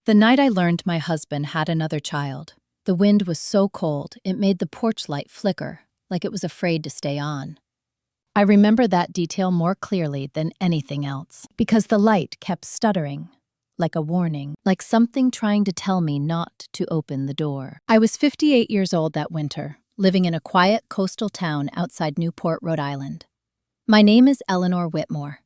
The night I learned my husband had another child, the wind was so cold it made the porch light flicker, like it was afraid to stay on. I remember that detail more clearly than anything else, because the light kept stuttering, like a warning, like something trying to tell me not to open the door. I was 58 years old that winter, living in a quiet coastal town outside Newport, Rhode Island. My name is Eleanor Whitmore.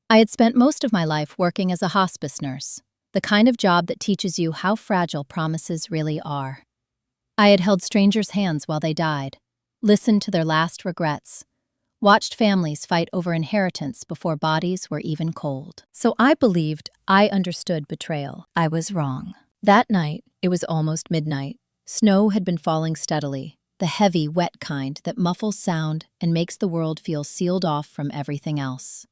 I had spent most of my life working as a hospice nurse, the kind of job that teaches you how fragile promises really are. I had held strangers' hands while they died, listened to their last regrets, watched families fight over inheritance before bodies were even cold. So I believed I understood betrayal. I was wrong. That night, it was almost midnight. Snow had been falling steadily, the heavy, wet kind that muffles sound and makes the world feel sealed off from everything else.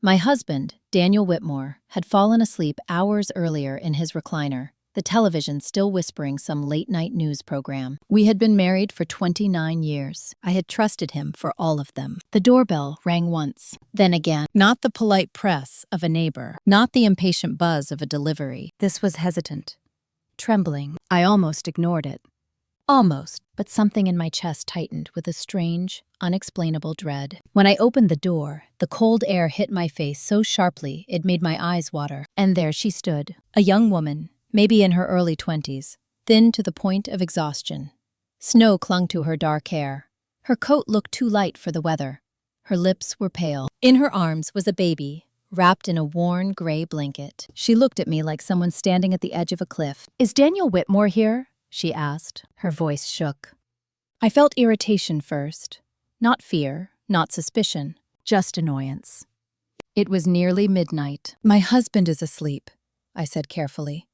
My husband, Daniel Whitmore, had fallen asleep hours earlier in his recliner, the television still whispering some late-night news program. We had been married for 29 years. I had trusted him for all of them. The doorbell rang once, then again. Not the polite press of a neighbor, not the impatient buzz of a delivery. This was hesitant, trembling. I almost ignored it. Almost, but something in my chest tightened with a strange, unexplainable dread. When I opened the door, the cold air hit my face so sharply it made my eyes water. And there she stood, a young woman, maybe in her early 20s, thin to the point of exhaustion. Snow clung to her dark hair. Her coat looked too light for the weather. Her lips were pale. In her arms was a baby, wrapped in a worn gray blanket. She looked at me like someone standing at the edge of a cliff. "Is Daniel Whitmore here?" she asked. Her voice shook. I felt irritation first. Not fear, not suspicion, just annoyance. It was nearly midnight. "My husband is asleep," I said carefully.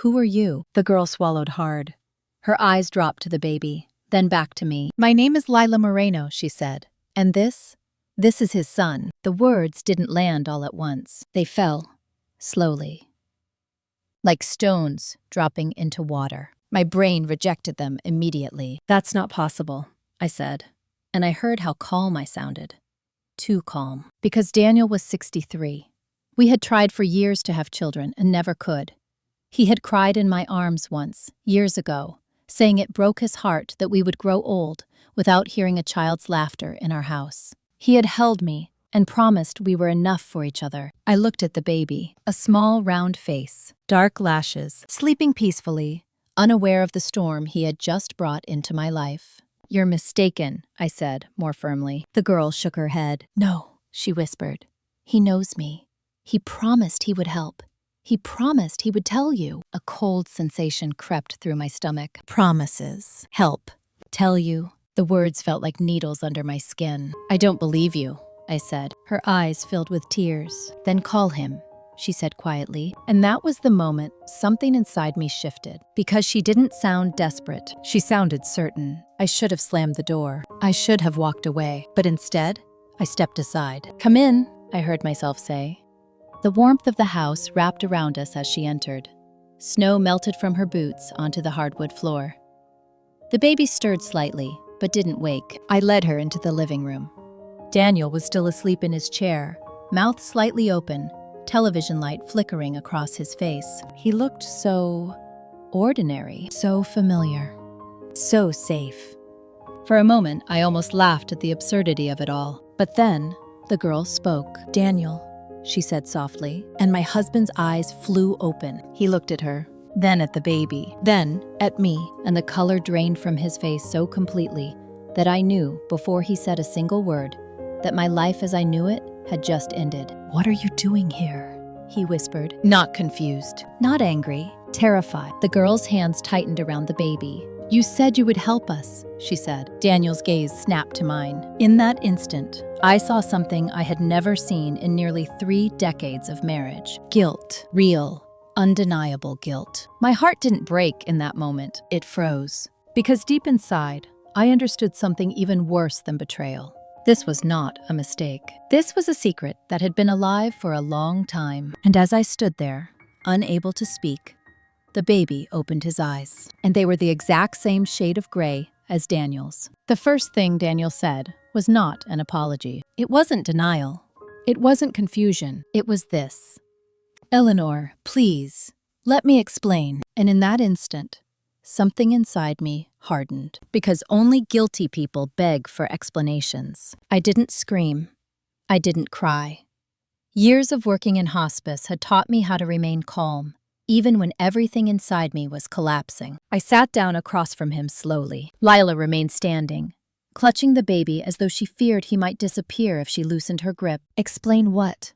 "Who are you?" The girl swallowed hard. Her eyes dropped to the baby, then back to me. "My name is Lila Moreno," she said. "And this is his son." The words didn't land all at once. They fell, slowly, like stones dropping into water. My brain rejected them immediately. "That's not possible," I said, and I heard how calm I sounded. Too calm. Because Daniel was 63. We had tried for years to have children and never could. He had cried in my arms once, years ago, saying it broke his heart that we would grow old without hearing a child's laughter in our house. He had held me and promised we were enough for each other. I looked at the baby, a small, round face, dark lashes, sleeping peacefully, unaware of the storm he had just brought into my life. "You're mistaken," I said, more firmly. The girl shook her head. "No," she whispered. "He knows me. He promised he would help. He promised he would tell you." A cold sensation crept through my stomach. Promises. Help. Tell you. The words felt like needles under my skin. "I don't believe you," I said. Her eyes filled with tears. "Then call him," she said quietly. And that was the moment something inside me shifted. Because she didn't sound desperate. She sounded certain. I should have slammed the door. I should have walked away. But instead, I stepped aside. "Come in," I heard myself say. The warmth of the house wrapped around us as she entered. Snow melted from her boots onto the hardwood floor. The baby stirred slightly, but didn't wake. I led her into the living room. Daniel was still asleep in his chair, mouth slightly open, television light flickering across his face. He looked so ordinary, so familiar, so safe. For a moment, I almost laughed at the absurdity of it all. But then, the girl spoke. "Daniel," she said softly, and my husband's eyes flew open. He looked at her, then at the baby, then at me, and the color drained from his face so completely that I knew, before he said a single word, that my life as I knew it had just ended. "What are you doing here?" he whispered, not confused, not angry, terrified. The girl's hands tightened around the baby. "You said you would help us," she said. Daniel's gaze snapped to mine. In that instant, I saw something I had never seen in nearly 3 decades of marriage. Guilt. Real, undeniable guilt. My heart didn't break in that moment. It froze. Because deep inside, I understood something even worse than betrayal. This was not a mistake. This was a secret that had been alive for a long time. And as I stood there, unable to speak, the baby opened his eyes, and they were the exact same shade of gray as Daniel's. The first thing Daniel said was not an apology. It wasn't denial. It wasn't confusion. It was this. "Eleanor, please, Let me explain. And in that instant, something inside me hardened, because only guilty people beg for explanations. I didn't scream. I didn't cry. Years of working in hospice had taught me how to remain calm, even when everything inside me was collapsing. I sat down across from him slowly. Lila remained standing, clutching the baby as though she feared he might disappear if she loosened her grip. "Explain what?"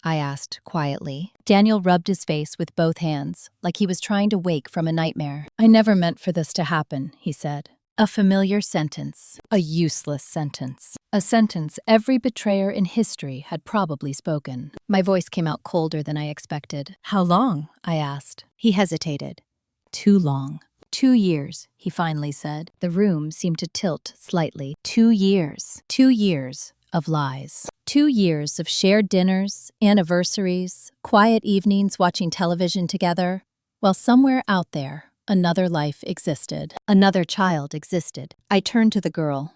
I asked quietly. Daniel rubbed his face with both hands, like he was trying to wake from a nightmare. "I never meant for this to happen," he said. A familiar sentence. A useless sentence. A sentence every betrayer in history had probably spoken. My voice came out colder than I expected. "How long?" I asked. He hesitated. "Too long." 2 years, he finally said. The room seemed to tilt slightly. 2 years. 2 years of lies. 2 years of shared dinners, anniversaries, quiet evenings watching television together, while somewhere out there, another life existed. Another child existed. I turned to the girl.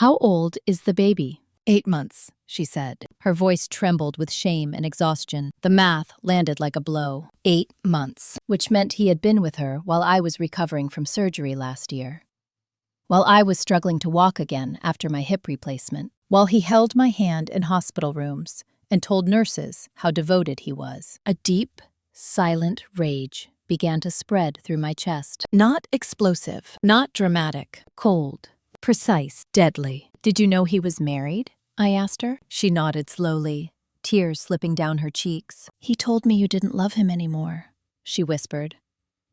"How old is the baby?" 8 months, she said. Her voice trembled with shame and exhaustion. The math landed like a blow. 8 months, which meant he had been with her while I was recovering from surgery last year. While I was struggling to walk again after my hip replacement. While he held my hand in hospital rooms and told nurses how devoted he was. A deep, silent rage began to spread through my chest. Not explosive, not dramatic, cold, precise, deadly. "Did you know he was married?" I asked her. She nodded slowly, tears slipping down her cheeks. "He told me you didn't love him anymore," she whispered.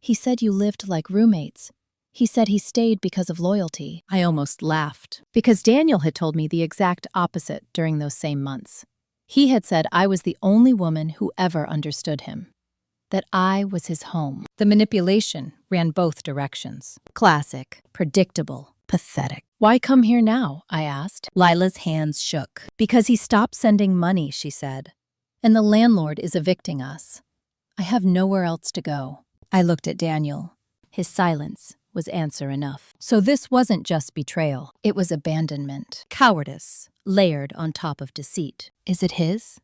"He said you lived like roommates. He said he stayed because of loyalty." I almost laughed, because Daniel had told me the exact opposite during those same months. He had said I was the only woman who ever understood him, that I was his home. The manipulation ran both directions. Classic, predictable, pathetic. "Why come here now?" I asked. Lila's hands shook. "Because he stopped sending money," she said, "and the landlord is evicting us. I have nowhere else to go." I looked at Daniel. His silence was answer enough. So this wasn't just betrayal. It was abandonment. Cowardice, layered on top of deceit. "Is it his?"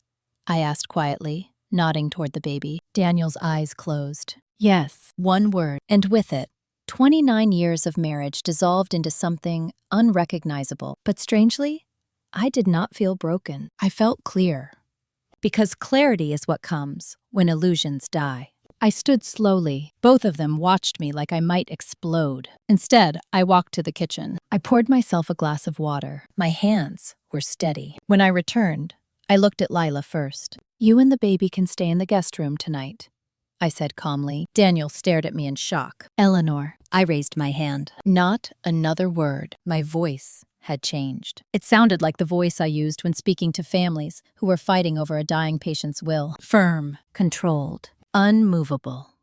I asked quietly, nodding toward the baby. Daniel's eyes closed. "Yes," one word, and with it, 29 years of marriage dissolved into something unrecognizable. But strangely, I did not feel broken. I felt clear. Because clarity is what comes when illusions die. I stood slowly. Both of them watched me like I might explode. Instead, I walked to the kitchen. I poured myself a glass of water. My hands were steady. When I returned, I looked at Lila first. "You and the baby can stay in the guest room tonight," I said calmly. Daniel stared at me in shock. "Eleanor," I raised my hand. Not another word. My voice had changed. It sounded like the voice I used when speaking to families who were fighting over a dying patient's will. Firm, controlled, unmovable.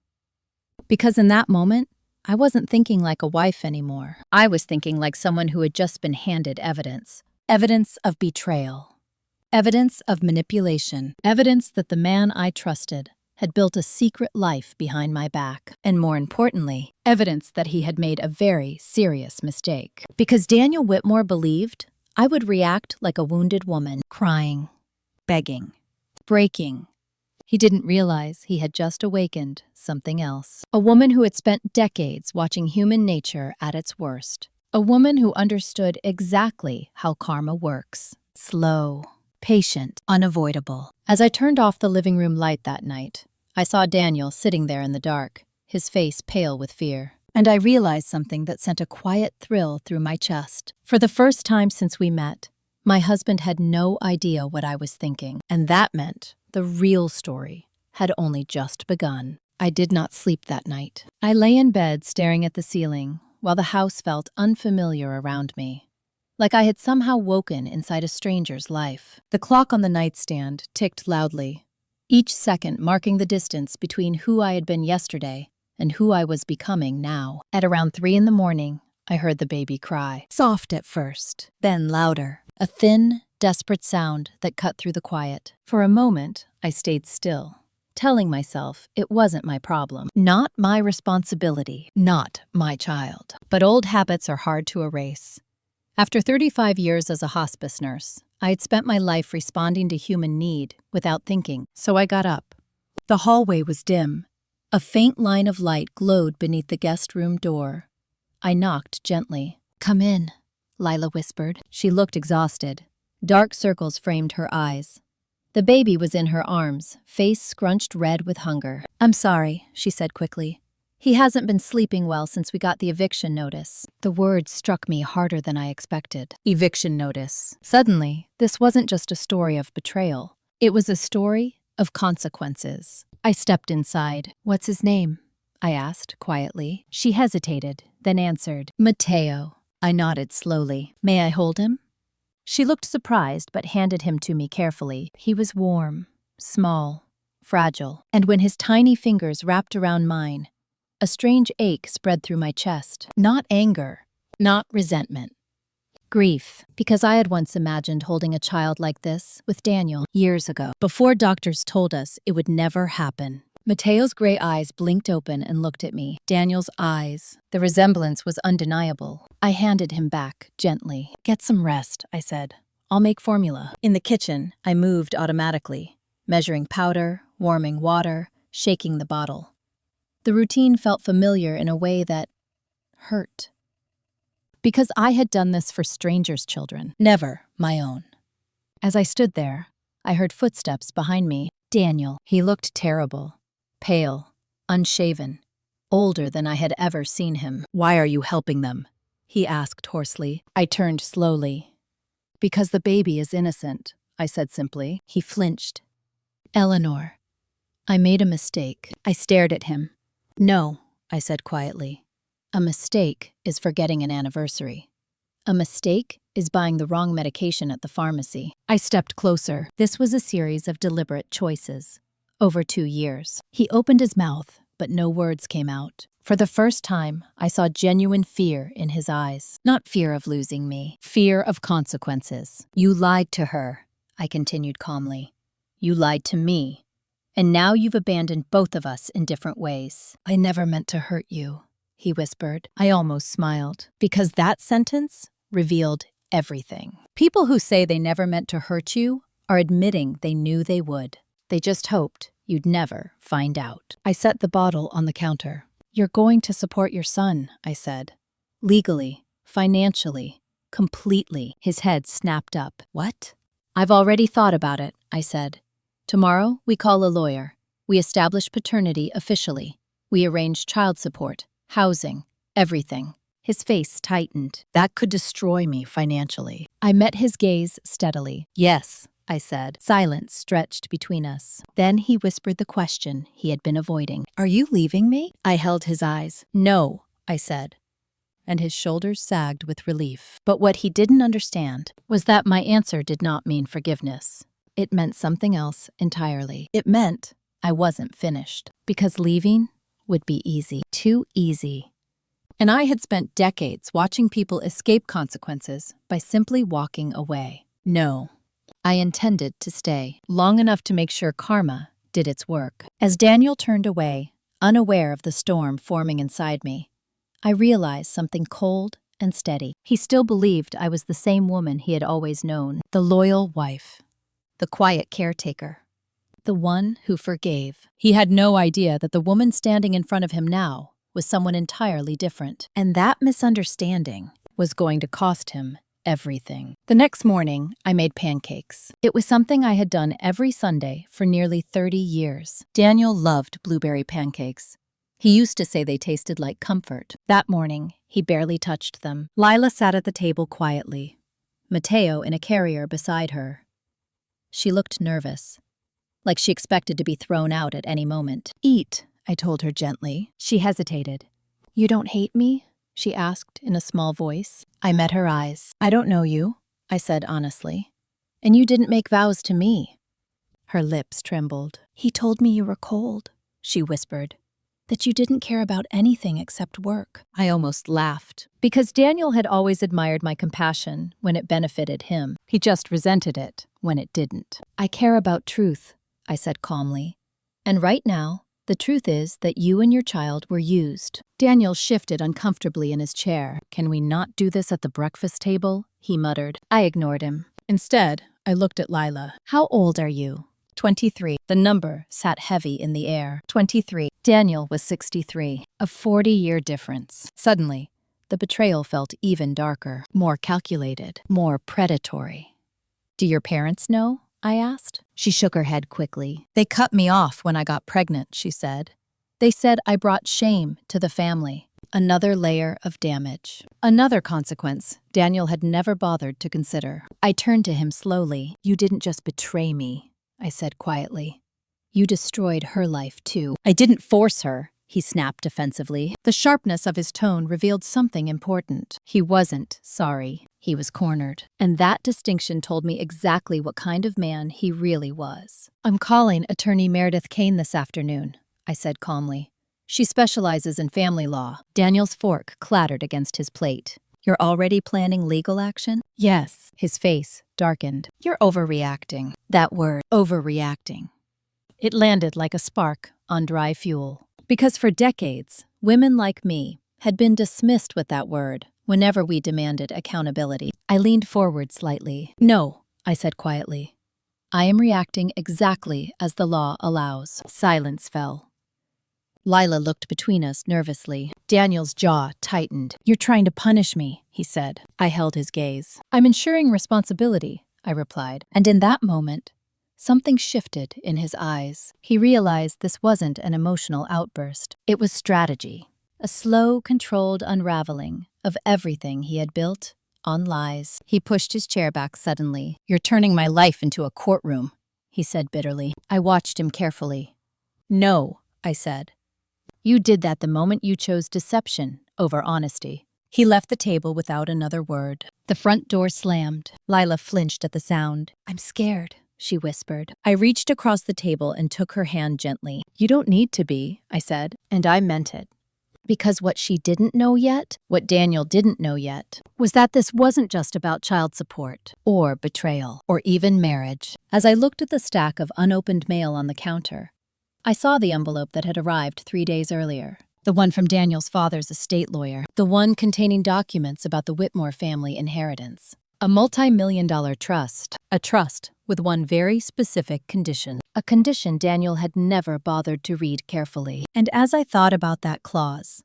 Because in that moment, I wasn't thinking like a wife anymore. I was thinking like someone who had just been handed evidence. Evidence of betrayal. Evidence of manipulation. Evidence that the man I trusted had built a secret life behind my back. And more importantly, evidence that he had made a very serious mistake. Because Daniel Whitmore believed I would react like a wounded woman, crying, begging, breaking. He didn't realize he had just awakened something else. A woman who had spent decades watching human nature at its worst. A woman who understood exactly how karma works. Slow, patient, unavoidable. As I turned off the living room light that night, I saw Daniel sitting there in the dark, his face pale with fear. And I realized something that sent a quiet thrill through my chest. For the first time since we met, my husband had no idea what I was thinking. And that meant the real story had only just begun. I did not sleep that night. I lay in bed staring at the ceiling while the house felt unfamiliar around me, like I had somehow woken inside a stranger's life. The clock on the nightstand ticked loudly, each second marking the distance between who I had been yesterday and who I was becoming now. At around 3 a.m, I heard the baby cry. Soft at first, then louder. A thin, desperate sound that cut through the quiet. For a moment, I stayed still, telling myself it wasn't my problem, not my responsibility, not my child. But old habits are hard to erase. After 35 years as a hospice nurse, I had spent my life responding to human need without thinking, so I got up. The hallway was dim, A faint line of light glowed beneath the guest room door. I knocked gently. "Come in," Lila whispered. She looked exhausted. Dark circles framed her eyes. The baby was in her arms, face scrunched red with hunger. "I'm sorry," she said quickly. "He hasn't been sleeping well since we got the eviction notice." The words struck me harder than I expected. Eviction notice. Suddenly, this wasn't just a story of betrayal. It was a story of consequences. I stepped inside. "What's his name?" I asked quietly. She hesitated, then answered, "Matteo." I nodded slowly. "May I hold him?" She looked surprised but handed him to me carefully. He was warm, small, fragile, and when his tiny fingers wrapped around mine, a strange ache spread through my chest. Not anger, not resentment. Grief, because I had once imagined holding a child like this with Daniel years ago, before doctors told us it would never happen. Matteo's gray eyes blinked open and looked at me. Daniel's eyes. The resemblance was undeniable. I handed him back, gently. "Get some rest," I said. "I'll make formula." In the kitchen, I moved automatically, measuring powder, warming water, shaking the bottle. The routine felt familiar in a way that hurt. Because I had done this for strangers' children, never my own. As I stood there, I heard footsteps behind me. Daniel. He looked terrible. Pale, unshaven, older than I had ever seen him. "Why are you helping them?" he asked hoarsely. I turned slowly. "Because the baby is innocent," I said simply. He flinched. "Eleanor, I made a mistake." I stared at him. "No," I said quietly. "A mistake is forgetting an anniversary. A mistake is buying the wrong medication at the pharmacy." I stepped closer. This was a series of deliberate choices. Over 2 years. He opened his mouth, but no words came out. For the first time, I saw genuine fear in his eyes. Not fear of losing me, fear of consequences. "You lied to her," I continued calmly. "You lied to me. And now you've abandoned both of us in different ways." "I never meant to hurt you," he whispered. I almost smiled, because that sentence revealed everything. People who say they never meant to hurt you are admitting they knew they would. They just hoped you'd never find out. I set the bottle on the counter. "You're going to support your son," I said. "Legally, financially, completely." His head snapped up. "What?" "I've already thought about it," I said. "Tomorrow, we call a lawyer. We establish paternity officially. We arrange child support, housing, everything." His face tightened. "That could destroy me financially." I met his gaze steadily. "Yes," I said. Silence stretched between us. Then he whispered the question he had been avoiding. "Are you leaving me?" I held his eyes. "No," I said. And his shoulders sagged with relief. But what he didn't understand was that my answer did not mean forgiveness. It meant something else entirely. It meant I wasn't finished. Because leaving would be easy. Too easy. And I had spent decades watching people escape consequences by simply walking away. No. I intended to stay, long enough to make sure karma did its work. As Daniel turned away, unaware of the storm forming inside me, I realized something cold and steady. He still believed I was the same woman he had always known, the loyal wife, the quiet caretaker, the one who forgave. He had no idea that the woman standing in front of him now was someone entirely different, and that misunderstanding was going to cost him everything. The next morning, I made pancakes. It was something I had done every Sunday for nearly 30 years. Daniel loved blueberry pancakes. He used to say they tasted like comfort. That morning, he barely touched them. Lila sat at the table quietly, Matteo in a carrier beside her. She looked nervous, like she expected to be thrown out at any moment. "Eat," I told her gently. She hesitated. "You don't hate me?" she asked in a small voice. I met her eyes. "I don't know you," I said honestly. "And you didn't make vows to me." Her lips trembled. "He told me you were cold," she whispered. "That you didn't care about anything except work." I almost laughed, because Daniel had always admired my compassion when it benefited him. He just resented it when it didn't. "I care about truth," I said calmly. "And right now, the truth is that you and your child were used." Daniel shifted uncomfortably in his chair. "Can we not do this at the breakfast table?" he muttered. I ignored him. Instead, I looked at Lila. "How old are you?" 23. The number sat heavy in the air. 23. Daniel was 63. A 40-year difference. Suddenly, the betrayal felt even darker, more calculated, more predatory. "Do your parents know?" I asked. She shook her head quickly. "They cut me off when I got pregnant," she said. "They said I brought shame to the family." Another layer of damage. Another consequence Daniel had never bothered to consider. I turned to him slowly. "You didn't just betray me," I said quietly. "You destroyed her life too." "I didn't force her," he snapped defensively. The sharpness of his tone revealed something important. He wasn't sorry. He was cornered. And that distinction told me exactly what kind of man he really was. "I'm calling Attorney Meredith Kane this afternoon," I said calmly. "She specializes in family law." Daniel's fork clattered against his plate. "You're already planning legal action?" "Yes." His face darkened. "You're overreacting." That word, overreacting. It landed like a spark on dry fuel. Because for decades, women like me had been dismissed with that word whenever we demanded accountability. I leaned forward slightly. "No," I said quietly. "I am reacting exactly as the law allows." Silence fell. Lila looked between us nervously. Daniel's jaw tightened. "You're trying to punish me," he said. I held his gaze. "I'm ensuring responsibility," I replied. And in that moment, something shifted in his eyes. He realized this wasn't an emotional outburst. It was strategy. A slow, controlled unraveling of everything he had built on lies. He pushed his chair back suddenly. "You're turning my life into a courtroom," he said bitterly. I watched him carefully. "No," I said. "You did that the moment you chose deception over honesty." He left the table without another word. The front door slammed. Lila flinched at the sound. "I'm scared," she whispered. I reached across the table and took her hand gently. "You don't need to be," I said, and I meant it. Because what she didn't know yet, what Daniel didn't know yet, was that this wasn't just about child support, or betrayal, or even marriage. As I looked at the stack of unopened mail on the counter, I saw the envelope that had arrived 3 days earlier. The one from Daniel's father's estate lawyer. The one containing documents about the Whitmore family inheritance. A multi-million-dollar trust. A trust with one very specific condition. A condition Daniel had never bothered to read carefully. And as I thought about that clause,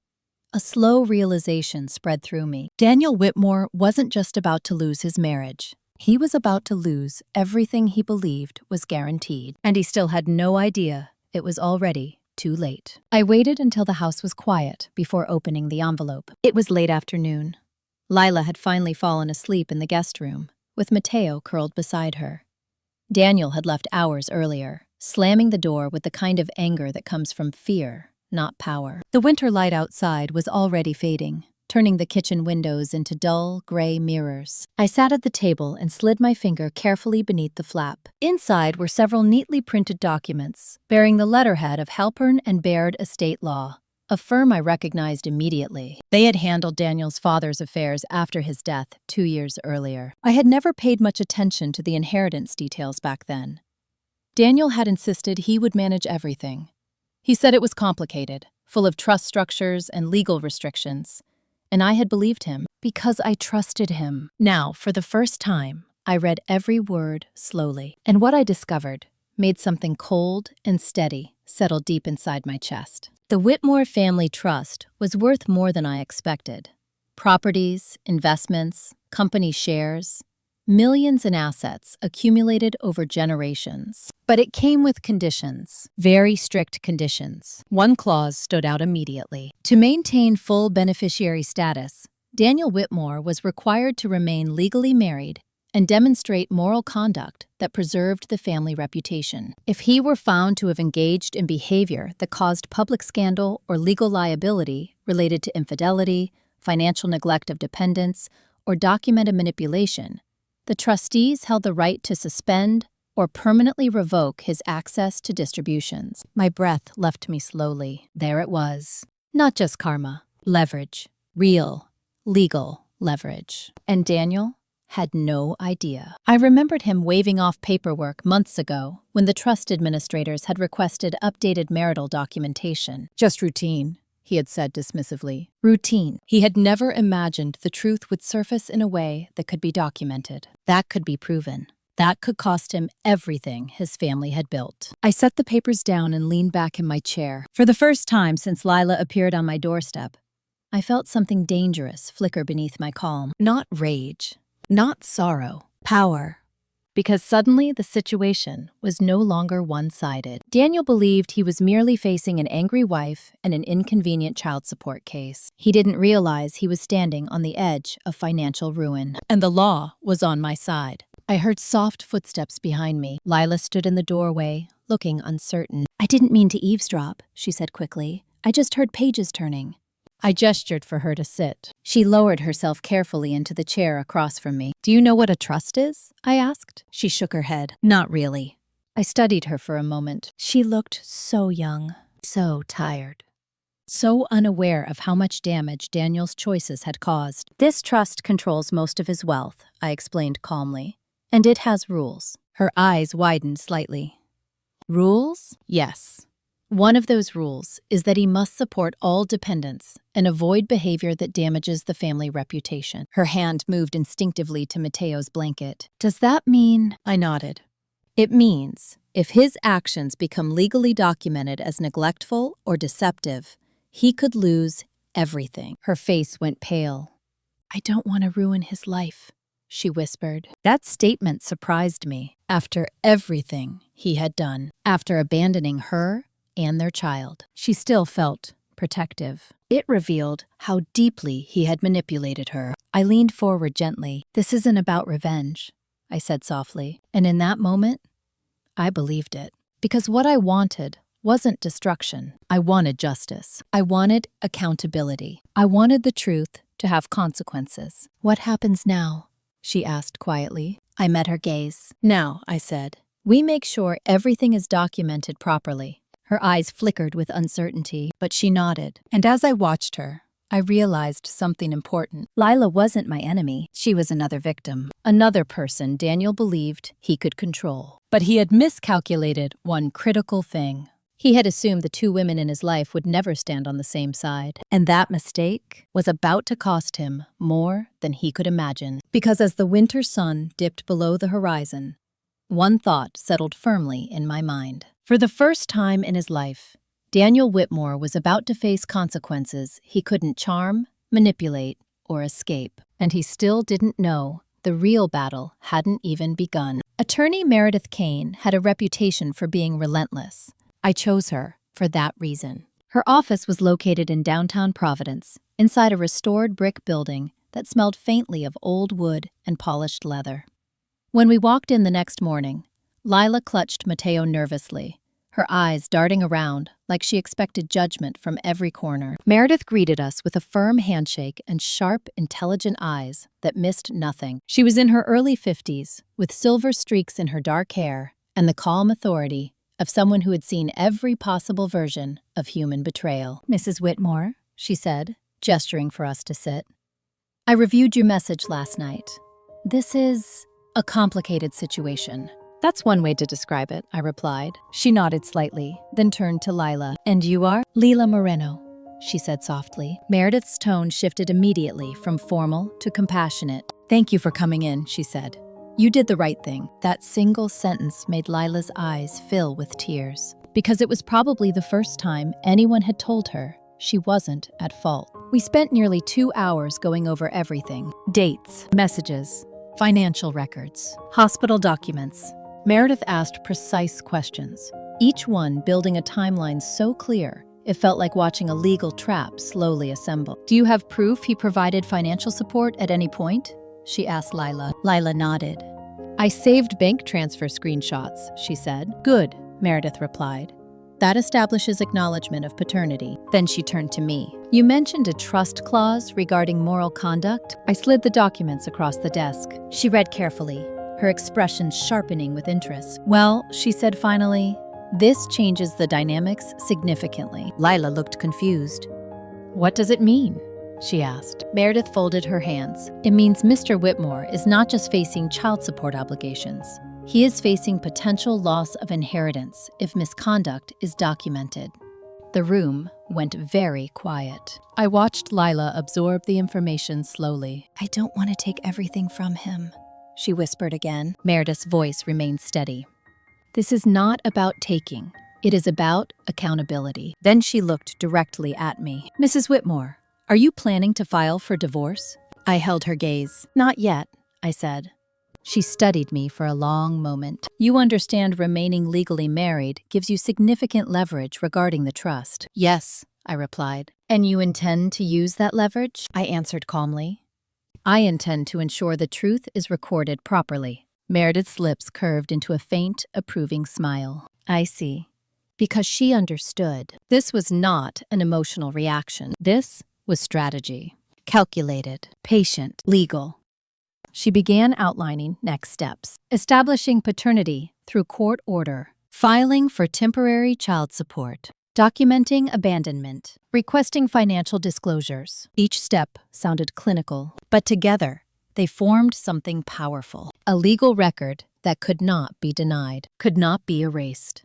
a slow realization spread through me. Daniel Whitmore wasn't just about to lose his marriage. He was about to lose everything he believed was guaranteed. And he still had no idea it was already too late. I waited until the house was quiet before opening the envelope. It was late afternoon. Lila had finally fallen asleep in the guest room, with Mateo curled beside her. Daniel had left hours earlier, slamming the door with the kind of anger that comes from fear, not power. The winter light outside was already fading, turning the kitchen windows into dull, gray mirrors. I sat at the table and slid my finger carefully beneath the flap. Inside were several neatly printed documents, bearing the letterhead of Halpern and Baird Estate Law, a firm I recognized immediately. They had handled Daniel's father's affairs after his death 2 years earlier. I had never paid much attention to the inheritance details back then. Daniel had insisted he would manage everything. He said it was complicated, full of trust structures and legal restrictions. And I had believed him because I trusted him. Now, for the first time, I read every word slowly. And what I discovered made something cold and steady settle deep inside my chest. The Whitmore Family Trust was worth more than I expected. Properties, investments, company shares, millions in assets accumulated over generations. But it came with conditions, very strict conditions. One clause stood out immediately. To maintain full beneficiary status, Daniel Whitmore was required to remain legally married and demonstrate moral conduct that preserved the family reputation. If he were found to have engaged in behavior that caused public scandal or legal liability related to infidelity, financial neglect of dependents, or documented manipulation, the trustees held the right to suspend or permanently revoke his access to distributions. My breath left me slowly. There it was. Not just karma, leverage, real, legal leverage. And Daniel had no idea. I remembered him waving off paperwork months ago when the trust administrators had requested updated marital documentation. Just routine, he had said dismissively. Routine. He had never imagined the truth would surface in a way that could be documented, that could be proven. That could cost him everything his family had built. I set the papers down and leaned back in my chair. For the first time since Lila appeared on my doorstep, I felt something dangerous flicker beneath my calm. Not rage, not sorrow, power. Because suddenly the situation was no longer one-sided. Daniel believed he was merely facing an angry wife and an inconvenient child support case. He didn't realize he was standing on the edge of financial ruin, and the law was on my side. I heard soft footsteps behind me. Lila stood in the doorway, looking uncertain. "I didn't mean to eavesdrop," she said quickly. "I just heard pages turning." I gestured for her to sit. She lowered herself carefully into the chair across from me. "Do you know what a trust is?" I asked. She shook her head. "Not really." I studied her for a moment. She looked so young, so tired, so unaware of how much damage Daniel's choices had caused. "This trust controls most of his wealth," I explained calmly, "and it has rules." Her eyes widened slightly. "Rules?" "Yes. One of those rules is that he must support all dependents and avoid behavior that damages the family reputation." Her hand moved instinctively to Mateo's blanket. "Does that mean—" I nodded. "It means if his actions become legally documented as neglectful or deceptive, he could lose everything." Her face went pale. "I don't want to ruin his life," she whispered. That statement surprised me. After everything he had done, after abandoning her and their child, she still felt protective. It revealed how deeply he had manipulated her. I leaned forward gently. "This isn't about revenge," I said softly. And in that moment, I believed it. Because what I wanted wasn't destruction. I wanted justice. I wanted accountability. I wanted the truth to have consequences. "What happens now?" she asked quietly. I met her gaze. "Now," I said, "we make sure everything is documented properly." Her eyes flickered with uncertainty, but she nodded. And as I watched her, I realized something important. Lila wasn't my enemy. She was another victim. Another person Daniel believed he could control. But he had miscalculated one critical thing. He had assumed the two women in his life would never stand on the same side. And that mistake was about to cost him more than he could imagine. Because as the winter sun dipped below the horizon, one thought settled firmly in my mind. For the first time in his life, Daniel Whitmore was about to face consequences he couldn't charm, manipulate, or escape. And he still didn't know the real battle hadn't even begun. Attorney Meredith Kane had a reputation for being relentless. I chose her for that reason. Her office was located in downtown Providence, inside a restored brick building that smelled faintly of old wood and polished leather. When we walked in the next morning, Lila clutched Mateo nervously, her eyes darting around like she expected judgment from every corner. Meredith greeted us with a firm handshake and sharp, intelligent eyes that missed nothing. She was in her early 50s, with silver streaks in her dark hair and the calm authority of someone who had seen every possible version of human betrayal. "Mrs. Whitmore," she said, gesturing for us to sit. "I reviewed your message last night. This is a complicated situation." "That's one way to describe it," I replied. She nodded slightly, then turned to Lila. "And you are?" "Lila Moreno," she said softly. Meredith's tone shifted immediately from formal to compassionate. "Thank you for coming in," she said. "You did the right thing." That single sentence made Lila's eyes fill with tears, because it was probably the first time anyone had told her she wasn't at fault. We spent nearly 2 hours going over everything: dates, messages, financial records, hospital documents. Meredith asked precise questions, each one building a timeline so clear it felt like watching a legal trap slowly assemble. "Do you have proof he provided financial support at any point?" she asked Lila. Lila nodded. "I saved bank transfer screenshots," she said. "Good," Meredith replied. "That establishes acknowledgement of paternity." Then she turned to me. "You mentioned a trust clause regarding moral conduct." I slid the documents across the desk. She read carefully, her expression sharpening with interest. "Well," she said finally, "this changes the dynamics significantly." Lila looked confused. "What does it mean?" she asked. Meredith folded her hands. "It means Mr. Whitmore is not just facing child support obligations. He is facing potential loss of inheritance if misconduct is documented." The room went very quiet. I watched Lila absorb the information slowly. "I don't want to take everything from him," she whispered again. Meredith's voice remained steady. This is not about taking. It is about accountability. Then she looked directly at me. Mrs. Whitmore, are you planning to file for divorce? I held her gaze. Not yet, I said. She studied me for a long moment. You understand remaining legally married gives you significant leverage regarding the trust. Yes, I replied. And you intend to use that leverage? I answered calmly. I intend to ensure the truth is recorded properly. Meredith's lips curved into a faint, approving smile. I see. Because she understood. This was not an emotional reaction. This was strategy. Calculated, patient, legal. She began outlining next steps. Establishing paternity through court order. Filing for temporary child support. Documenting abandonment. Requesting financial disclosures. Each step sounded clinical, but together, they formed something powerful. A legal record that could not be denied, could not be erased,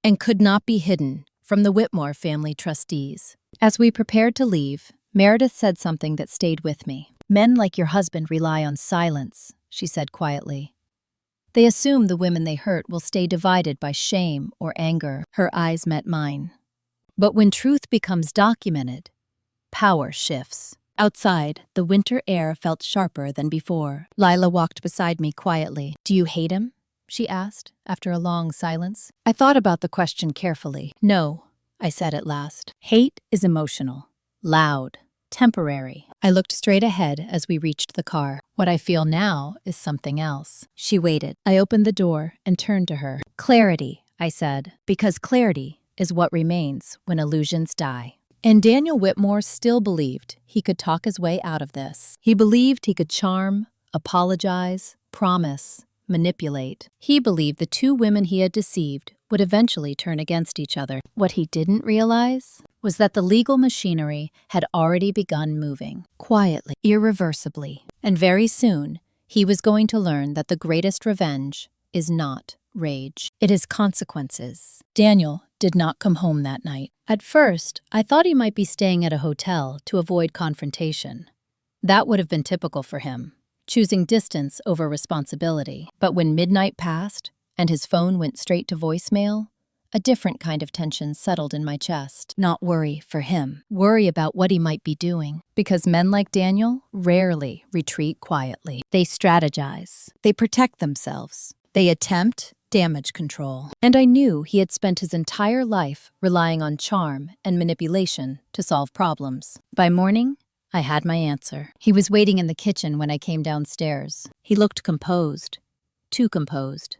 and could not be hidden from the Whitmore family trustees. As we prepared to leave, Meredith said something that stayed with me. Men like your husband rely on silence, she said quietly. They assume the women they hurt will stay divided by shame or anger. Her eyes met mine. But when truth becomes documented, power shifts. Outside, the winter air felt sharper than before. Lila walked beside me quietly. Do you hate him? She asked, after a long silence. I thought about the question carefully. No, I said at last. Hate is emotional, loud, temporary. I looked straight ahead as we reached the car. What I feel now is something else. She waited. I opened the door and turned to her. Clarity, I said, because clarity is what remains when illusions die. And Daniel Whitmore still believed he could talk his way out of this. He believed he could charm, apologize, promise, manipulate. He believed the two women he had deceived would eventually turn against each other. What he didn't realize was that the legal machinery had already begun moving, quietly, irreversibly. And very soon, he was going to learn that the greatest revenge is not rage. It is consequences. Daniel did not come home that night. At first, I thought he might be staying at a hotel to avoid confrontation. That would have been typical for him, choosing distance over responsibility. But when midnight passed and his phone went straight to voicemail, a different kind of tension settled in my chest. Not worry for him, worry about what he might be doing. Because men like Daniel rarely retreat quietly. They strategize. They protect themselves. They attempt damage control. And I knew he had spent his entire life relying on charm and manipulation to solve problems. By morning, I had my answer. He was waiting in the kitchen when I came downstairs. He looked composed, too composed.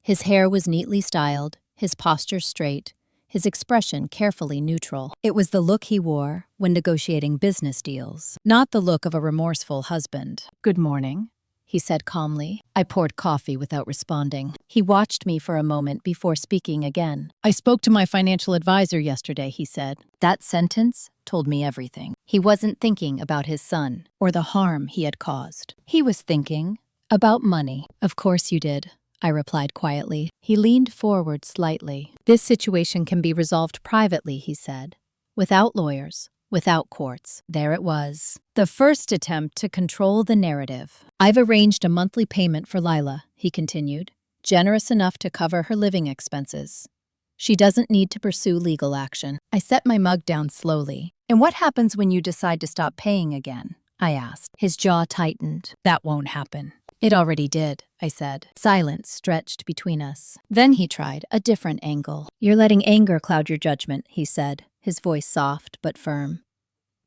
His hair was neatly styled, his posture straight, his expression carefully neutral. It was the look he wore when negotiating business deals, not the look of a remorseful husband. Good morning, he said calmly. I poured coffee without responding. He watched me for a moment before speaking again. I spoke to my financial advisor yesterday, he said. That sentence told me everything. He wasn't thinking about his son or the harm he had caused. He was thinking about money. Of course you did, I replied quietly. He leaned forward slightly. This situation can be resolved privately, he said, without lawyers, without courts. There it was. The first attempt to control the narrative. I've arranged a monthly payment for Lila, he continued, generous enough to cover her living expenses. She doesn't need to pursue legal action. I set my mug down slowly. And what happens when you decide to stop paying again? I asked. His jaw tightened. That won't happen. It already did, I said. Silence stretched between us. Then he tried a different angle. You're letting anger cloud your judgment, he said, his voice soft but firm.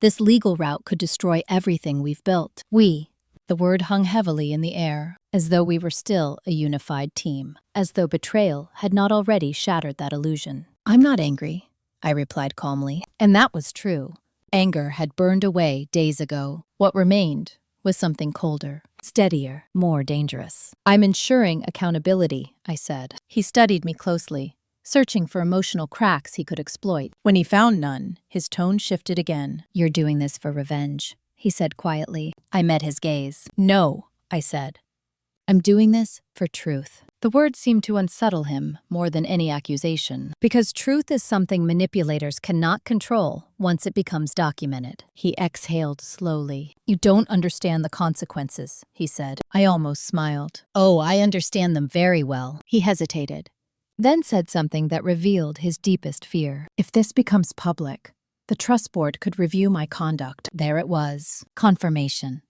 This legal route could destroy everything we've built. The word hung heavily in the air, as though we were still a unified team, as though betrayal had not already shattered that illusion. I'm not angry, I replied calmly. And that was true. Anger had burned away days ago. What remained was something colder, steadier, more dangerous. I'm ensuring accountability, I said. He studied me closely, searching for emotional cracks he could exploit. When he found none, his tone shifted again. You're doing this for revenge, he said quietly. I met his gaze. No, I said. I'm doing this for truth. The word seemed to unsettle him more than any accusation, because truth is something manipulators cannot control once it becomes documented. He exhaled slowly. "You don't understand the consequences," he said. I almost smiled. "Oh, I understand them very well." He hesitated, then said something that revealed his deepest fear. "If this becomes public, the trust board could review my conduct." There it was. Confirmation.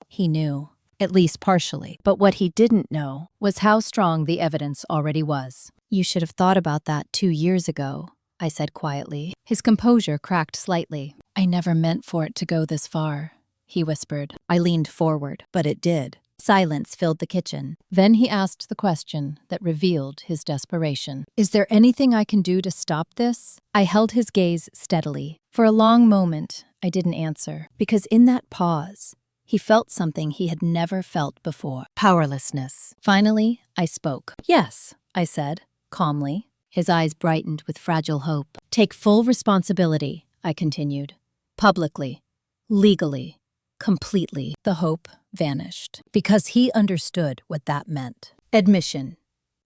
He knew. At least partially. But what he didn't know was how strong the evidence already was. "You should have thought about that 2 years ago," I said quietly. His composure cracked slightly. "I never meant for it to go this far," he whispered. I leaned forward, but it did. Silence filled the kitchen. Then he asked the question that revealed his desperation. "Is there anything I can do to stop this?" I held his gaze steadily. For a long moment, I didn't answer, because in that pause, he felt something he had never felt before. Powerlessness. Finally, I spoke. "Yes," I said, calmly. His eyes brightened with fragile hope. "Take full responsibility," I continued. "Publicly. Legally. Completely." The hope vanished, because he understood what that meant. Admission.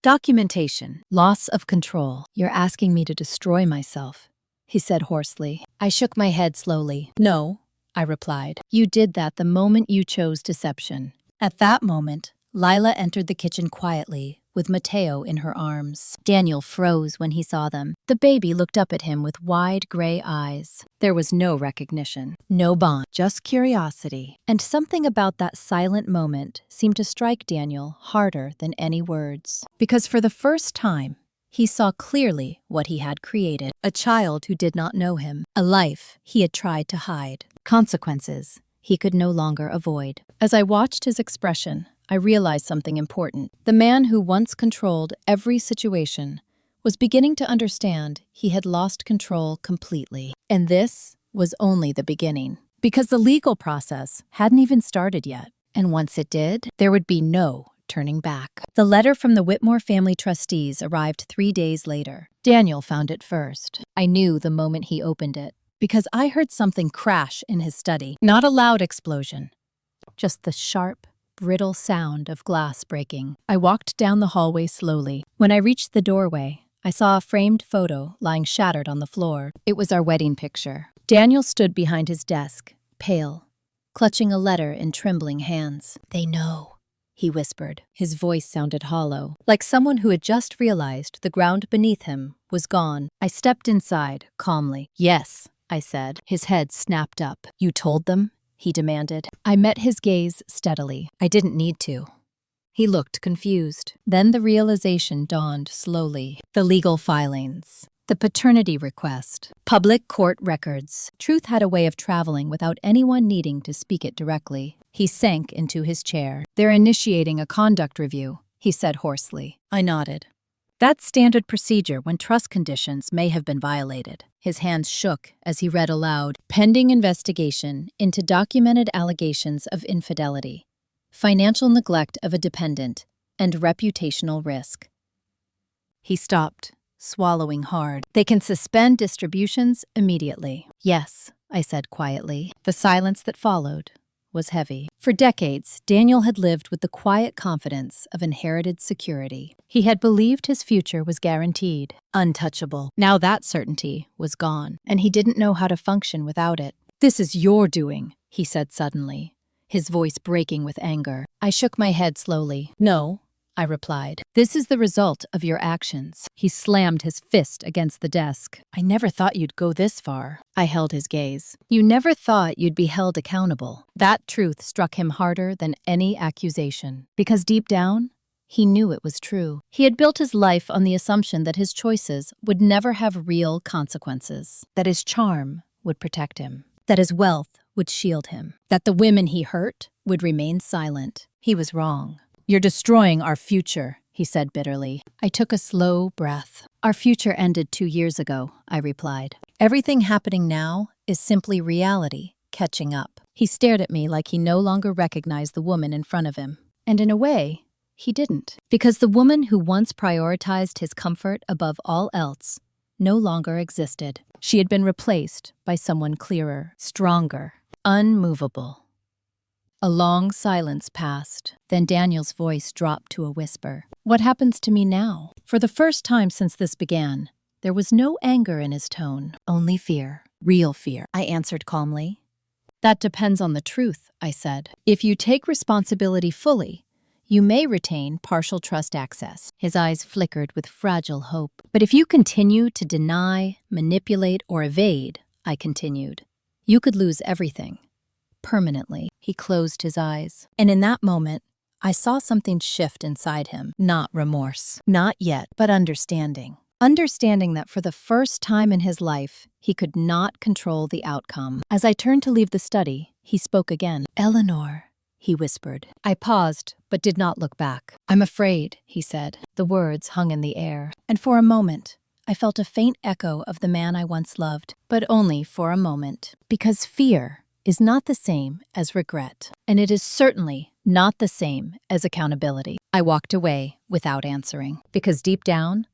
Documentation. Loss of control. "You're asking me to destroy myself," he said hoarsely. I shook my head slowly. "No," I replied. "You did that the moment you chose deception." At that moment, Lila entered the kitchen quietly, with Mateo in her arms. Daniel froze when he saw them. The baby looked up at him with wide gray eyes. There was no recognition, no bond, just curiosity. And something about that silent moment seemed to strike Daniel harder than any words. Because for the first time, he saw clearly what he had created. A child who did not know him. A life he had tried to hide. Consequences he could no longer avoid. As I watched his expression, I realized something important. The man who once controlled every situation was beginning to understand he had lost control completely. And this was only the beginning, because the legal process hadn't even started yet. And once it did, there would be no turning back. The letter from the Whitmore family trustees arrived 3 days later. Daniel found it first. I knew the moment he opened it, because I heard something crash in his study. Not a loud explosion, just the sharp, brittle sound of glass breaking. I walked down the hallway slowly. When I reached the doorway, I saw a framed photo lying shattered on the floor. It was our wedding picture. Daniel stood behind his desk, pale, clutching a letter in trembling hands. "They know," he whispered. His voice sounded hollow, like someone who had just realized the ground beneath him was gone. I stepped inside, calmly. "Yes," I said. His head snapped up. "You told them?" he demanded. I met his gaze steadily. I didn't need to. He looked confused. Then the realization dawned slowly. The legal filings. The paternity request. Public court records. Truth had a way of traveling without anyone needing to speak it directly. He sank into his chair. "They're initiating a conduct review," he said hoarsely. I nodded. That's standard procedure when trust conditions may have been violated. His hands shook as he read aloud, "Pending investigation into documented allegations of infidelity, financial neglect of a dependent, and reputational risk." He stopped, swallowing hard. "They can suspend distributions immediately." "Yes," I said quietly. The silence that followed was heavy. For decades, Daniel had lived with the quiet confidence of inherited security. He had believed his future was guaranteed, untouchable. Now that certainty was gone, and he didn't know how to function without it. "This is your doing," he said suddenly, his voice breaking with anger. I shook my head slowly. "No," I replied. "This is the result of your actions." He slammed his fist against the desk. "I never thought you'd go this far." I held his gaze. "You never thought you'd be held accountable." That truth struck him harder than any accusation, because deep down, he knew it was true. He had built his life on the assumption that his choices would never have real consequences, that his charm would protect him, that his wealth would shield him, that the women he hurt would remain silent. He was wrong. "You're destroying our future," he said bitterly. I took a slow breath. "Our future ended 2 years ago," I replied. "Everything happening now is simply reality catching up." He stared at me like he no longer recognized the woman in front of him. And in a way, he didn't. Because the woman who once prioritized his comfort above all else no longer existed. She had been replaced by someone clearer, stronger, unmovable. A long silence passed. Then Daniel's voice dropped to a whisper. What happens to me now? For the first time since this began, there was no anger in his tone, only fear. Real fear, I answered calmly. That depends on the truth, I said. If you take responsibility fully, you may retain partial trust access. His eyes flickered with fragile hope. But if you continue to deny, manipulate, or evade, I continued, you could lose everything. Permanently. He closed his eyes. And in that moment, I saw something shift inside him. Not remorse. Not yet, but understanding. Understanding that for the first time in his life, he could not control the outcome. As I turned to leave the study, he spoke again. Eleanor, he whispered. I paused, but did not look back. I'm afraid, he said. The words hung in the air. And for a moment, I felt a faint echo of the man I once loved, but only for a moment. Because fear is not the same as regret, and it is certainly not the same as accountability. I walked away without answering, because deep down,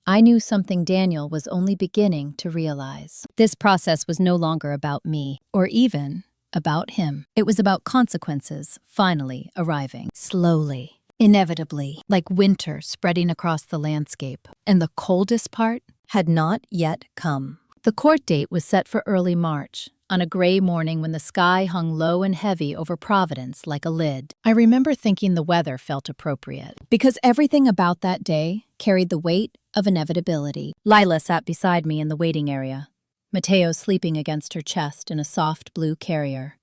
I knew something Daniel was only beginning to realize. This process was no longer about me, or even about him. It was about consequences finally arriving, slowly, inevitably, like winter spreading across the landscape. And the coldest part had not yet come. The court date was set for early March, on a gray morning when the sky hung low and heavy over Providence like a lid. I remember thinking the weather felt appropriate, because everything about that day carried the weight of inevitability. Lila sat beside me in the waiting area, Mateo sleeping against her chest in a soft blue carrier.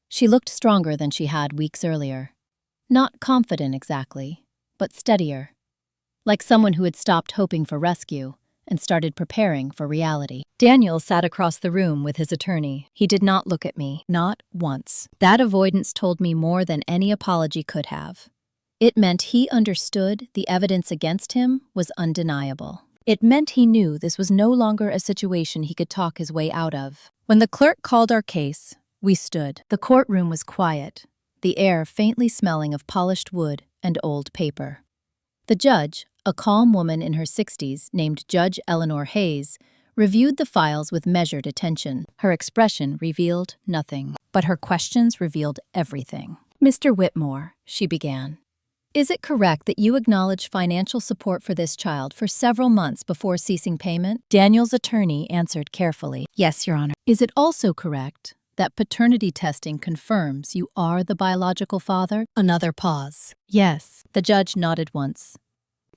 She looked stronger than she had weeks earlier. Not confident exactly, but steadier. Like someone who had stopped hoping for rescue and started preparing for reality. Daniel sat across the room with his attorney. He did not look at me, not once. That avoidance told me more than any apology could have. It meant he understood the evidence against him was undeniable. It meant he knew this was no longer a situation he could talk his way out of. When the clerk called our case, we stood. The courtroom was quiet, the air faintly smelling of polished wood and old paper. The judge, a calm woman in her 60s named Judge Eleanor Hayes, reviewed the files with measured attention. Her expression revealed nothing, but her questions revealed everything. Mr. Whitmore, she began, is it correct that you acknowledged financial support for this child for several months before ceasing payment? Daniel's attorney answered carefully, yes, Your Honor. Is it also correct that paternity testing confirms you are the biological father? Another pause. Yes. The judge nodded once.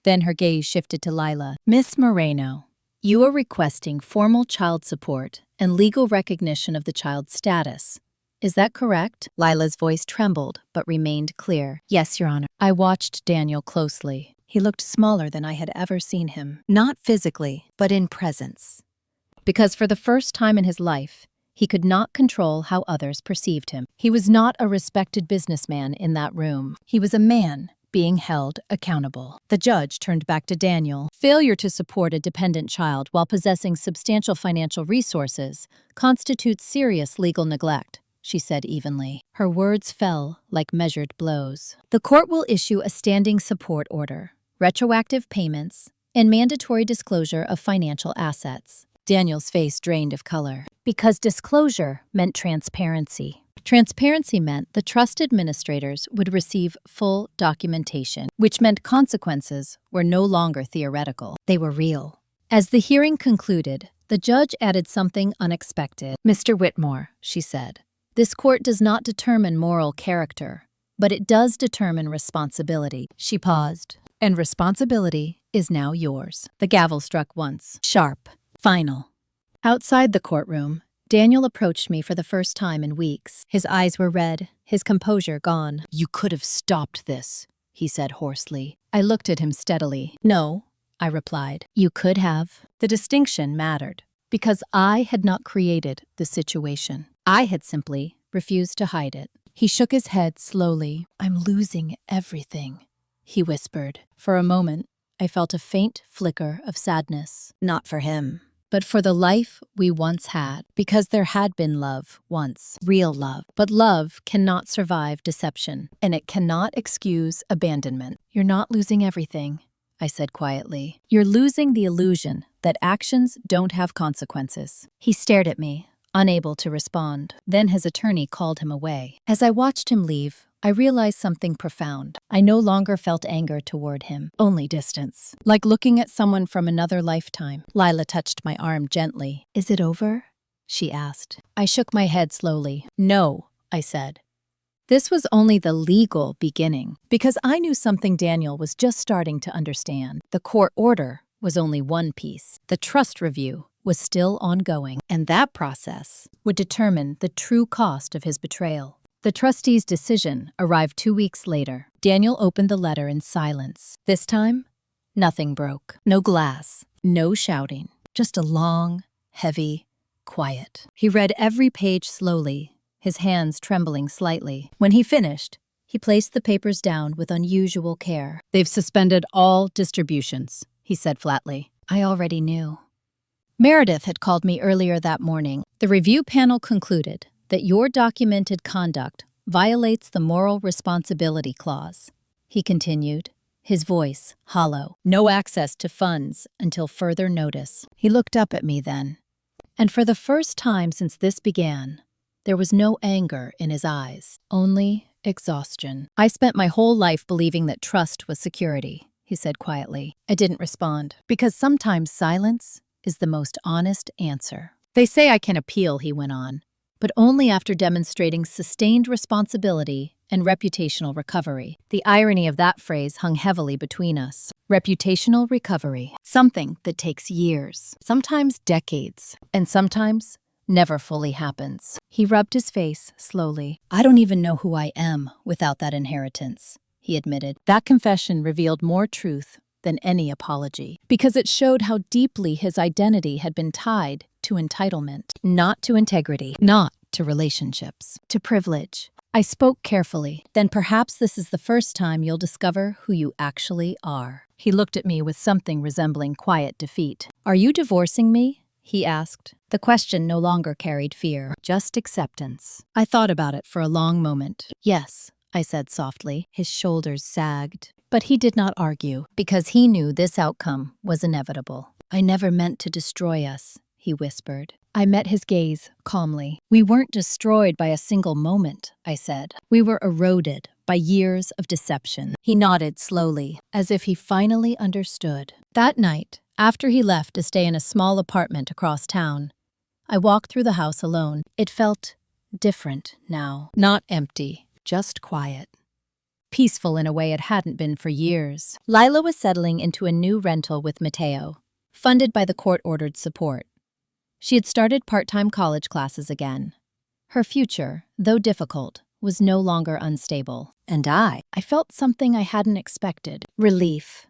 Then her gaze shifted to Lila. Miss Moreno, you are requesting formal child support and legal recognition of the child's status. Is that correct? Lila's voice trembled, but remained clear. Yes, Your Honor. I watched Daniel closely. He looked smaller than I had ever seen him. Not physically, but in presence. Because for the first time in his life, he could not control how others perceived him. He was not a respected businessman in that room. He was a man being held accountable. The judge turned back to Daniel. Failure to support a dependent child while possessing substantial financial resources constitutes serious legal neglect, she said evenly. Her words fell like measured blows. The court will issue a standing support order, retroactive payments, and mandatory disclosure of financial assets. Daniel's face drained of color. Because disclosure meant transparency. Transparency meant the trust administrators would receive full documentation, which meant consequences were no longer theoretical. They were real. As the hearing concluded, the judge added something unexpected. Mr. Whitmore, she said, this court does not determine moral character, but it does determine responsibility. She paused. And responsibility is now yours. The gavel struck once. Sharp. Final. Outside the courtroom, Daniel approached me for the first time in weeks. His eyes were red, his composure gone. You could have stopped this, he said hoarsely. I looked at him steadily. No, I replied. You could have. The distinction mattered, because I had not created the situation. I had simply refused to hide it. He shook his head slowly. I'm losing everything, he whispered. For a moment, I felt a faint flicker of sadness. Not for him, but for the life we once had, because there had been love once, real love. But love cannot survive deception, and it cannot excuse abandonment. You're not losing everything, I said quietly. You're losing the illusion that actions don't have consequences. He stared at me, unable to respond. Then his attorney called him away. As I watched him leave, I realized something profound. I no longer felt anger toward him, only distance. Like looking at someone from another lifetime. Lila touched my arm gently. "Is it over?" she asked. I shook my head slowly. "No," I said. This was only the legal beginning, because I knew something Daniel was just starting to understand. The court order was only one piece. The trust review was still ongoing, and that process would determine the true cost of his betrayal. The trustee's decision arrived 2 weeks later. Daniel opened the letter in silence. This time, nothing broke. No glass, no shouting, just a long, heavy quiet. He read every page slowly, his hands trembling slightly. When he finished, he placed the papers down with unusual care. "They've suspended all distributions," he said flatly. I already knew. Meredith had called me earlier that morning. "The review panel concluded that your documented conduct violates the moral responsibility clause," he continued, his voice hollow. "No access to funds until further notice." He looked up at me then, and for the first time since this began, there was no anger in his eyes, only exhaustion. "I spent my whole life believing that trust was security," he said quietly. I didn't respond, because sometimes silence is the most honest answer. "They say I can appeal," he went on, "but only after demonstrating sustained responsibility and reputational recovery." The irony of that phrase hung heavily between us. Reputational recovery, something that takes years, sometimes decades, and sometimes never fully happens. He rubbed his face slowly. "I don't even know who I am without that inheritance," he admitted. That confession revealed more truth than any apology, because it showed how deeply his identity had been tied to entitlement, not to integrity, not to relationships, to privilege. I spoke carefully. "Then perhaps this is the first time you'll discover who you actually are." He looked at me with something resembling quiet defeat. "Are you divorcing me?" he asked. The question no longer carried fear, just acceptance. I thought about it for a long moment. "Yes," I said softly. His shoulders sagged. But he did not argue, because he knew this outcome was inevitable. "I never meant to destroy us," he whispered. I met his gaze calmly. "We weren't destroyed by a single moment," I said. "We were eroded by years of deception." He nodded slowly, as if he finally understood. That night, after he left to stay in a small apartment across town, I walked through the house alone. It felt different now. Not empty, just quiet. Peaceful in a way it hadn't been for years. Lila was settling into a new rental with Mateo, funded by the court-ordered support. She had started part-time college classes again. Her future, though difficult, was no longer unstable. And I felt something I hadn't expected. Relief.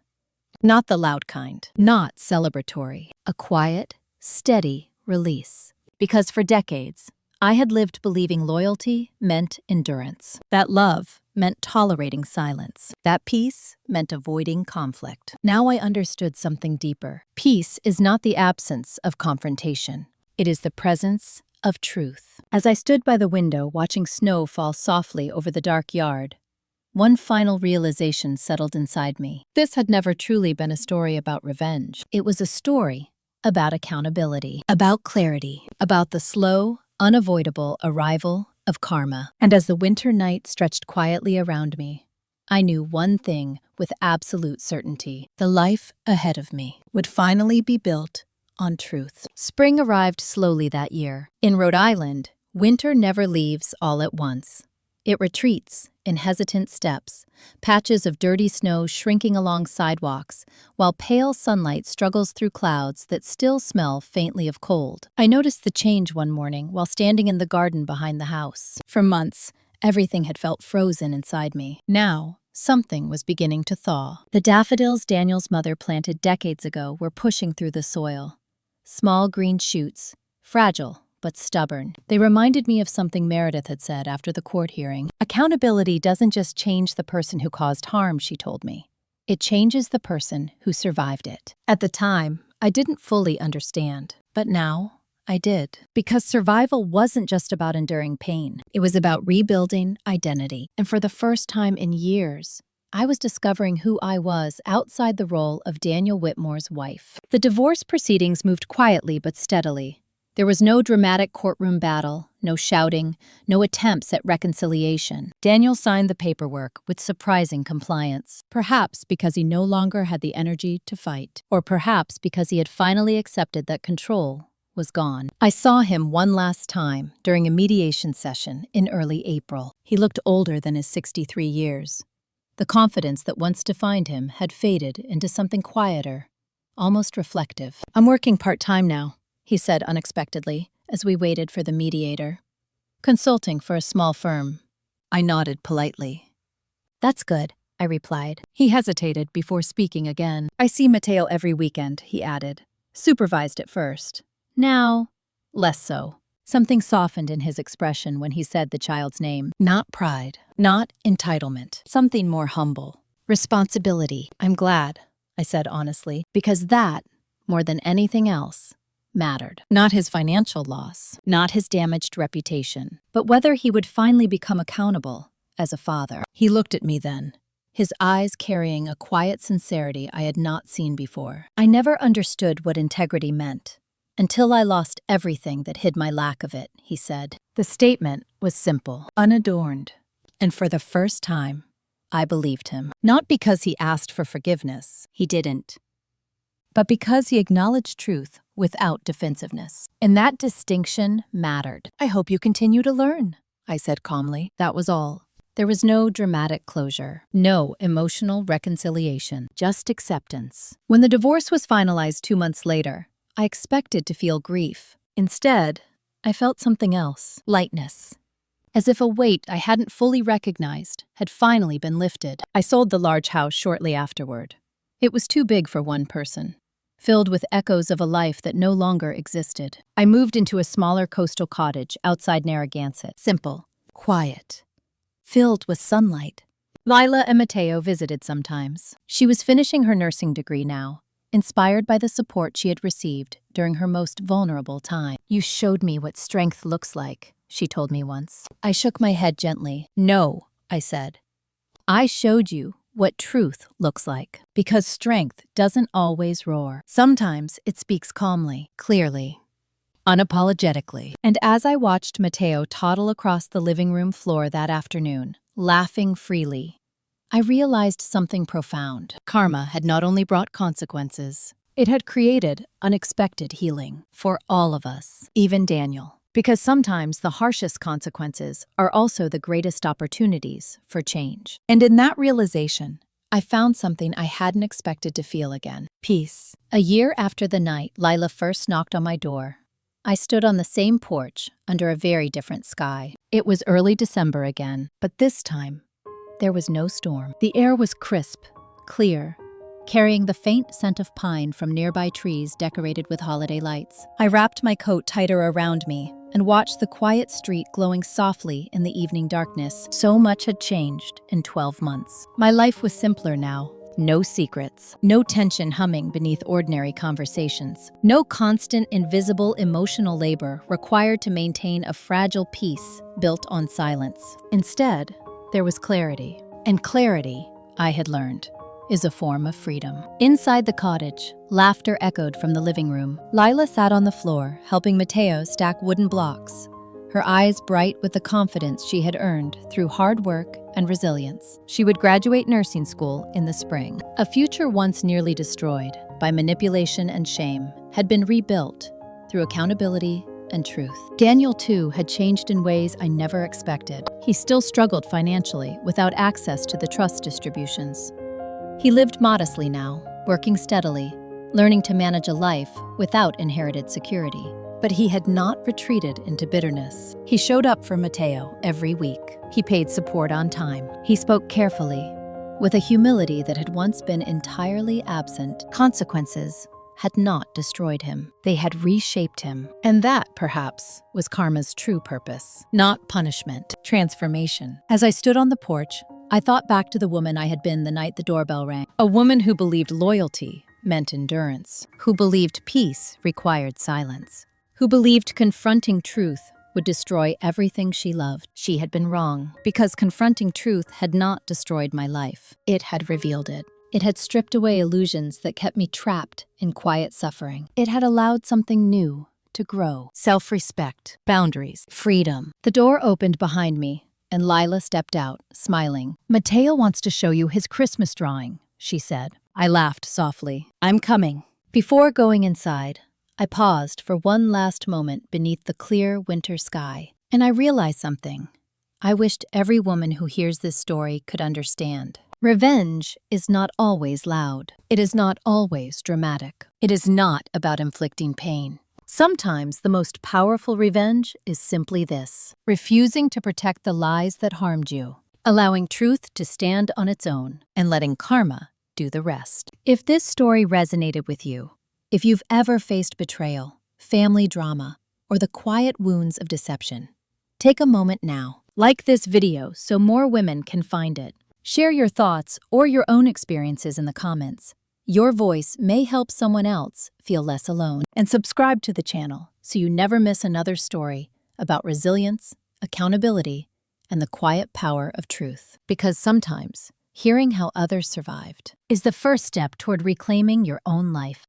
Not the loud kind. Not celebratory. A quiet, steady release. Because for decades, I had lived believing loyalty meant endurance. That love meant tolerating silence. That peace meant avoiding conflict. Now I understood something deeper. Peace is not the absence of confrontation. It is the presence of truth. As I stood by the window watching snow fall softly over the dark yard, one final realization settled inside me. This had never truly been a story about revenge. It was a story about accountability, about clarity, about the slow, unavoidable arrival of karma. And as the winter night stretched quietly around me, I knew one thing with absolute certainty. The life ahead of me would finally be built on truth. Spring arrived slowly that year. In Rhode Island, winter never leaves all at once. It retreats in hesitant steps, patches of dirty snow shrinking along sidewalks, while pale sunlight struggles through clouds that still smell faintly of cold. I noticed the change one morning while standing in the garden behind the house. For months, everything had felt frozen inside me. Now, something was beginning to thaw. The daffodils Daniel's mother planted decades ago were pushing through the soil. Small green shoots, fragile but stubborn. They reminded me of something Meredith had said after the court hearing. Accountability doesn't just change the person who caused harm, she told me. It changes the person who survived it. At the time, I didn't fully understand, but now I did. Because survival wasn't just about enduring pain. It was about rebuilding identity. And for the first time in years, I was discovering who I was outside the role of Daniel Whitmore's wife. The divorce proceedings moved quietly but steadily. There was no dramatic courtroom battle, no shouting, no attempts at reconciliation. Daniel signed the paperwork with surprising compliance, perhaps because he no longer had the energy to fight, or perhaps because he had finally accepted that control was gone. I saw him one last time during a mediation session in early April. He looked older than his 63 years. The confidence that once defined him had faded into something quieter, almost reflective. "I'm working part-time now," he said unexpectedly as we waited for the mediator. "Consulting for a small firm." I nodded politely. "That's good," I replied. He hesitated before speaking again. "I see Matteo every weekend," he added. "Supervised at first. Now, less so." Something softened in his expression when he said the child's name. Not pride, not entitlement, something more humble. Responsibility. "I'm glad," I said honestly, because that, more than anything else, mattered. Not his financial loss, not his damaged reputation, but whether he would finally become accountable as a father. He looked at me then, his eyes carrying a quiet sincerity I had not seen before. "I never understood what integrity meant until I lost everything that hid my lack of it," he said. The statement was simple, unadorned, and for the first time, I believed him. Not because he asked for forgiveness, he didn't, but because he acknowledged truth without defensiveness. And that distinction mattered. "I hope you continue to learn," I said calmly. That was all. There was no dramatic closure, no emotional reconciliation, just acceptance. When the divorce was finalized 2 months later, I expected to feel grief. Instead, I felt something else, lightness. As if a weight I hadn't fully recognized had finally been lifted. I sold the large house shortly afterward. It was too big for one person, filled with echoes of a life that no longer existed. I moved into a smaller coastal cottage outside Narragansett. Simple, quiet, filled with sunlight. Lila and Matteo visited sometimes. She was finishing her nursing degree now, inspired by the support she had received during her most vulnerable time. "You showed me what strength looks like," she told me once. I shook my head gently. "No," I said. "I showed you what truth looks like, because strength doesn't always roar. Sometimes it speaks calmly, clearly, unapologetically." And as I watched Matteo toddle across the living room floor that afternoon, laughing freely, I realized something profound. Karma had not only brought consequences, it had created unexpected healing for all of us, even Daniel. Because sometimes the harshest consequences are also the greatest opportunities for change. And in that realization, I found something I hadn't expected to feel again: peace. A year after the night Lila first knocked on my door, I stood on the same porch under a very different sky. It was early December again, but this time, there was no storm. The air was crisp, clear, carrying the faint scent of pine from nearby trees decorated with holiday lights. I wrapped my coat tighter around me and watched the quiet street glowing softly in the evening darkness. So much had changed in 12 months. My life was simpler now. No secrets, no tension humming beneath ordinary conversations, no constant invisible emotional labor required to maintain a fragile peace built on silence. Instead, there was clarity. And clarity, I had learned, is a form of freedom. Inside the cottage, laughter echoed from the living room. Lila sat on the floor, helping Matteo stack wooden blocks, her eyes bright with the confidence she had earned through hard work and resilience. She would graduate nursing school in the spring. A future once nearly destroyed by manipulation and shame had been rebuilt through accountability and truth. Daniel, too, had changed in ways I never expected. He still struggled financially without access to the trust distributions. He lived modestly now, working steadily, learning to manage a life without inherited security. But he had not retreated into bitterness. He showed up for Matteo every week. He paid support on time. He spoke carefully, with a humility that had once been entirely absent. Consequences had not destroyed him. They had reshaped him. And that, perhaps, was karma's true purpose. Not punishment, transformation. As I stood on the porch, I thought back to the woman I had been the night the doorbell rang. A woman who believed loyalty meant endurance, who believed peace required silence, who believed confronting truth would destroy everything she loved. She had been wrong, because confronting truth had not destroyed my life. It had revealed it. It had stripped away illusions that kept me trapped in quiet suffering. It had allowed something new to grow. Self-respect, boundaries, freedom. The door opened behind me, and Lila stepped out, smiling. "Mateo wants to show you his Christmas drawing," she said. I laughed softly. "I'm coming." Before going inside, I paused for one last moment beneath the clear winter sky, and I realized something I wished every woman who hears this story could understand. Revenge is not always loud. It is not always dramatic. It is not about inflicting pain. Sometimes the most powerful revenge is simply this: refusing to protect the lies that harmed you, allowing truth to stand on its own, and letting karma do the rest. If this story resonated with you, if you've ever faced betrayal, family drama, or the quiet wounds of deception, take a moment now. Like this video so more women can find it. Share your thoughts or your own experiences in the comments. Your voice may help someone else feel less alone. And subscribe to the channel so you never miss another story about resilience, accountability, and the quiet power of truth. Because sometimes, hearing how others survived is the first step toward reclaiming your own life.